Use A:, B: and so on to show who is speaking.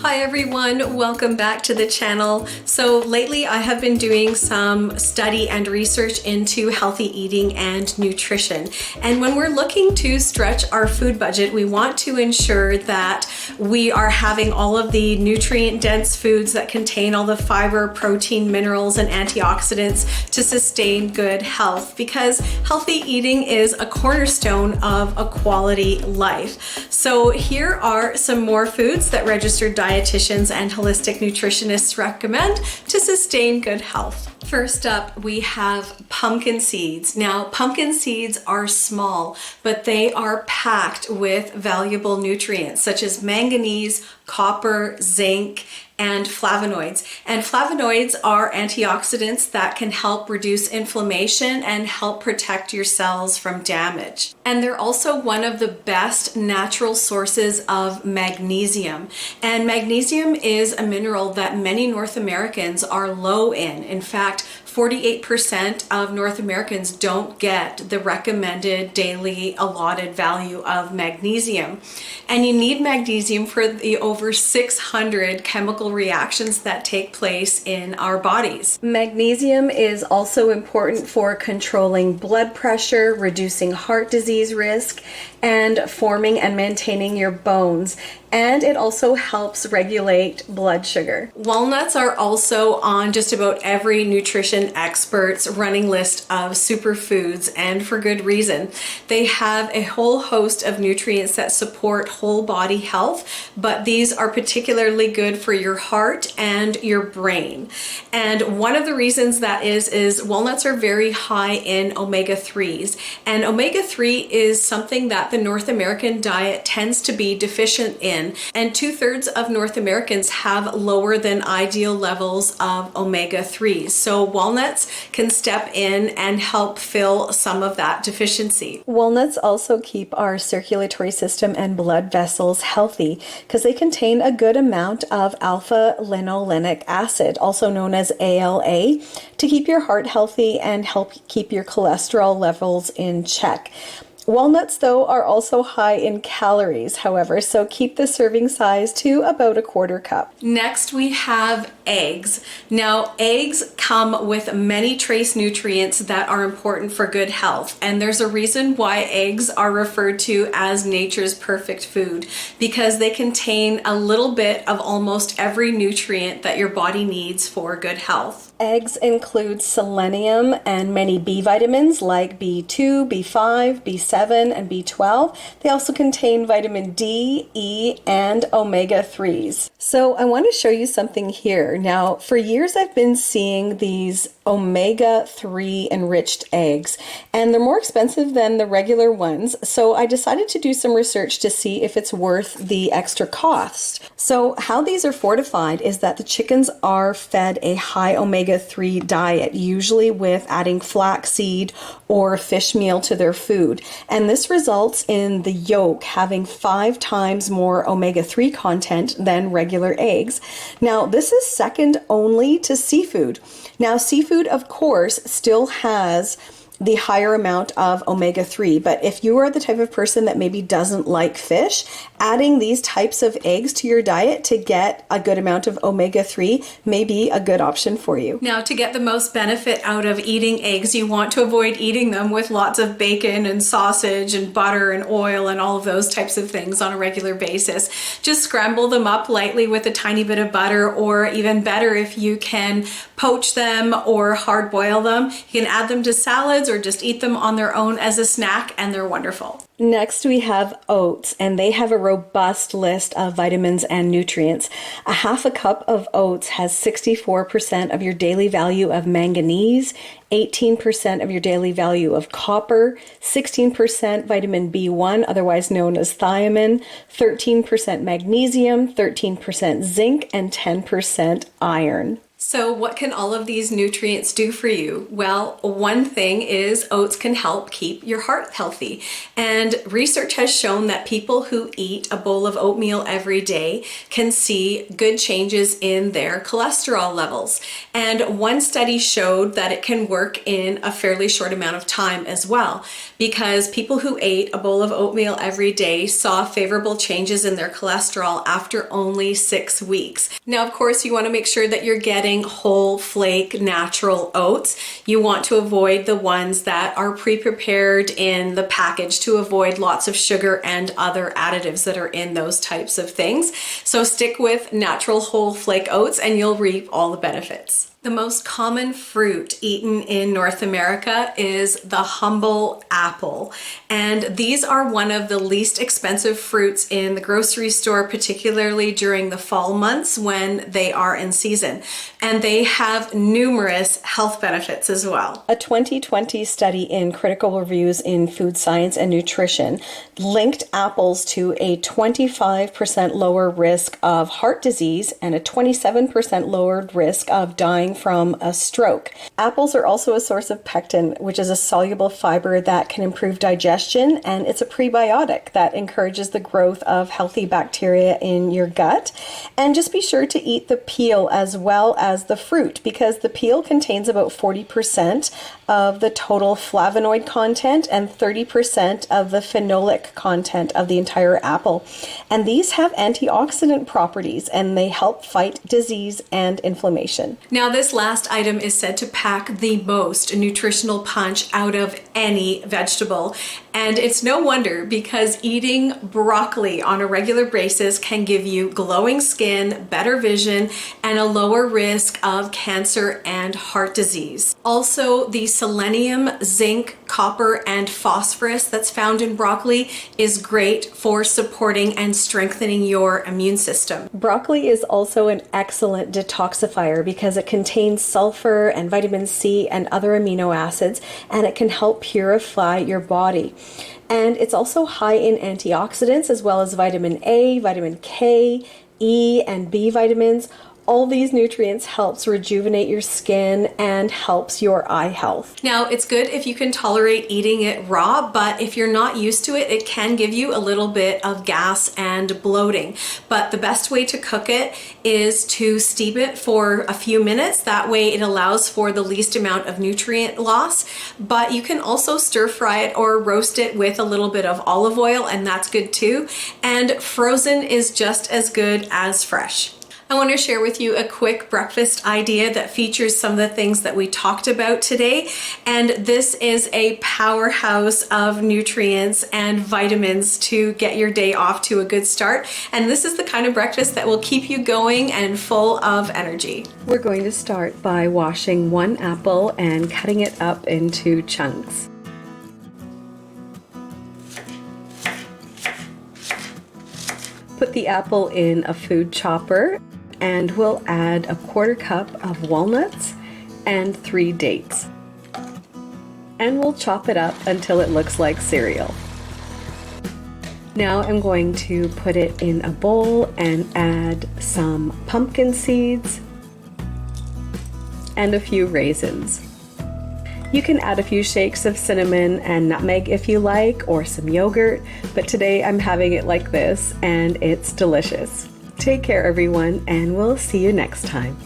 A: Hi everyone, welcome back to the channel. So lately I have been doing some study and research into healthy eating and nutrition. And when we're looking to stretch our food budget, we want to ensure that we are having all of the nutrient-dense foods that contain all the fiber, protein, minerals, and antioxidants to sustain good health, because healthy eating is a cornerstone of a quality life. So here are some more foods that registered dietitians and holistic nutritionists recommend to sustain good health. First up, we have pumpkin seeds. Now, pumpkin seeds are small, but they are packed with valuable nutrients such as manganese, copper, zinc, and flavonoids. And flavonoids are antioxidants that can help reduce inflammation and help protect your cells from damage. And they're also one of the best natural sources of magnesium. And magnesium is a mineral that many North Americans are low in. In fact, 48% of North Americans don't get the recommended daily allotted value of magnesium. And you need magnesium for the over 600 chemical reactions that take place in our bodies. Magnesium is also important for controlling blood pressure, reducing heart disease risk, and forming and maintaining your bones. And it also helps regulate blood sugar. Walnuts are also on just about every nutrition expert's running list of superfoods, and for good reason. They have a whole host of nutrients that support whole body health, but these are particularly good for your heart and your brain. And one of the reasons that is walnuts are very high in omega-3s. And omega-3 is something that the North American diet tends to be deficient in. And 2/3 of North Americans have lower than ideal levels of omega-3s. So walnuts can step in and help fill some of that deficiency. Walnuts also keep our circulatory system and blood vessels healthy because they contain a good amount of alpha-linolenic acid, also known as ALA, to keep your heart healthy and help keep your cholesterol levels in check. Walnuts, though, are also high in calories, however, so keep the serving size to about a 1/4 cup. Next, we have eggs. Now, eggs come with many trace nutrients that are important for good health, and there's a reason why eggs are referred to as nature's perfect food, because they contain a little bit of almost every nutrient that your body needs for good health. Eggs include selenium and many B vitamins like B2, B5, B7, and B12. They also contain vitamin D, E, and omega-3s. So I want to show you something here. Now, for years I've been seeing these omega-3 enriched eggs, and they're more expensive than the regular ones. So I decided to do some research to see if it's worth the extra cost. So how these are fortified is that the chickens are fed a high omega-3 diet, usually with adding flaxseed or fish meal to their food. And this results in the yolk having 5 times more omega-3 content than regular eggs. Now, this is second only to seafood. Now, seafood, of course, still has the higher amount of omega-3, but if you are the type of person that maybe doesn't like fish, adding these types of eggs to your diet to get a good amount of omega-3 may be a good option for you. Now, to get the most benefit out of eating eggs, you want to avoid eating them with lots of bacon and sausage and butter and oil and all of those types of things on a regular basis. Just scramble them up lightly with a tiny bit of butter, or even better if you can poach them or hard boil them. You can add them to salads or just eat them on their own as a snack, and they're wonderful. Next, we have oats, and they have a robust list of vitamins and nutrients. A 1/2 cup of oats has 64% of your daily value of manganese, 18% of your daily value of copper, 16% vitamin B1, otherwise known as thiamine, 13% magnesium, 13% zinc, and 10% iron. So what can all of these nutrients do for you? Well, one thing is oats can help keep your heart healthy. And research has shown that people who eat a bowl of oatmeal every day can see good changes in their cholesterol levels. And one study showed that it can work in a fairly short amount of time as well, because people who ate a bowl of oatmeal every day saw favorable changes in their cholesterol after only 6 weeks. Now, of course, you want to make sure that you're getting whole flake natural oats. You want to avoid the ones that are pre-prepared in the package to avoid lots of sugar and other additives that are in those types of things. So stick with natural whole flake oats and you'll reap all the benefits. The most common fruit eaten in North America is the humble apple. And these are one of the least expensive fruits in the grocery store, particularly during the fall months when they are in season. And they have numerous health benefits as well. A 2020 study in Critical Reviews in Food Science and Nutrition linked apples to a 25% lower risk of heart disease and a 27% lower risk of dying from a stroke. Apples are also a source of pectin, which is a soluble fiber that can improve digestion, and it's a prebiotic that encourages the growth of healthy bacteria in your gut. And just be sure to eat the peel as well as the fruit, because the peel contains about 40% of the total flavonoid content and 30% of the phenolic content of the entire apple. And these have antioxidant properties and they help fight disease and inflammation. Now, this last item is said to pack the most nutritional punch out of any vegetable. And it's no wonder, because eating broccoli on a regular basis can give you glowing skin, better vision, and a lower risk of cancer and heart disease. Also, the selenium, zinc, copper, and phosphorus that's found in broccoli is great for supporting and strengthening your immune system. Broccoli is also an excellent detoxifier because it contains sulfur and vitamin C and other amino acids, and it can help purify your body. And it's also high in antioxidants as well as vitamin A, vitamin K, E, and B vitamins. All these nutrients helps rejuvenate your skin and helps your eye health. Now, it's good if you can tolerate eating it raw, but if you're not used to it, it can give you a little bit of gas and bloating. But the best way to cook it is to steep it for a few minutes. That way it allows for the least amount of nutrient loss. But you can also stir fry it or roast it with a little bit of olive oil, and that's good too. And frozen is just as good as fresh. I want to share with you a quick breakfast idea that features some of the things that we talked about today. And this is a powerhouse of nutrients and vitamins to get your day off to a good start. And this is the kind of breakfast that will keep you going and full of energy. We're going to start by washing one apple and cutting it up into chunks. Put the apple in a food chopper, and we'll add a 1/4 cup of walnuts and 3 dates. And we'll chop it up until it looks like cereal. Now I'm going to put it in a bowl and add some pumpkin seeds and a few raisins. You can add a few shakes of cinnamon and nutmeg if you like, or some yogurt, but today I'm having it like this and it's delicious. Take care, everyone, and we'll see you next time.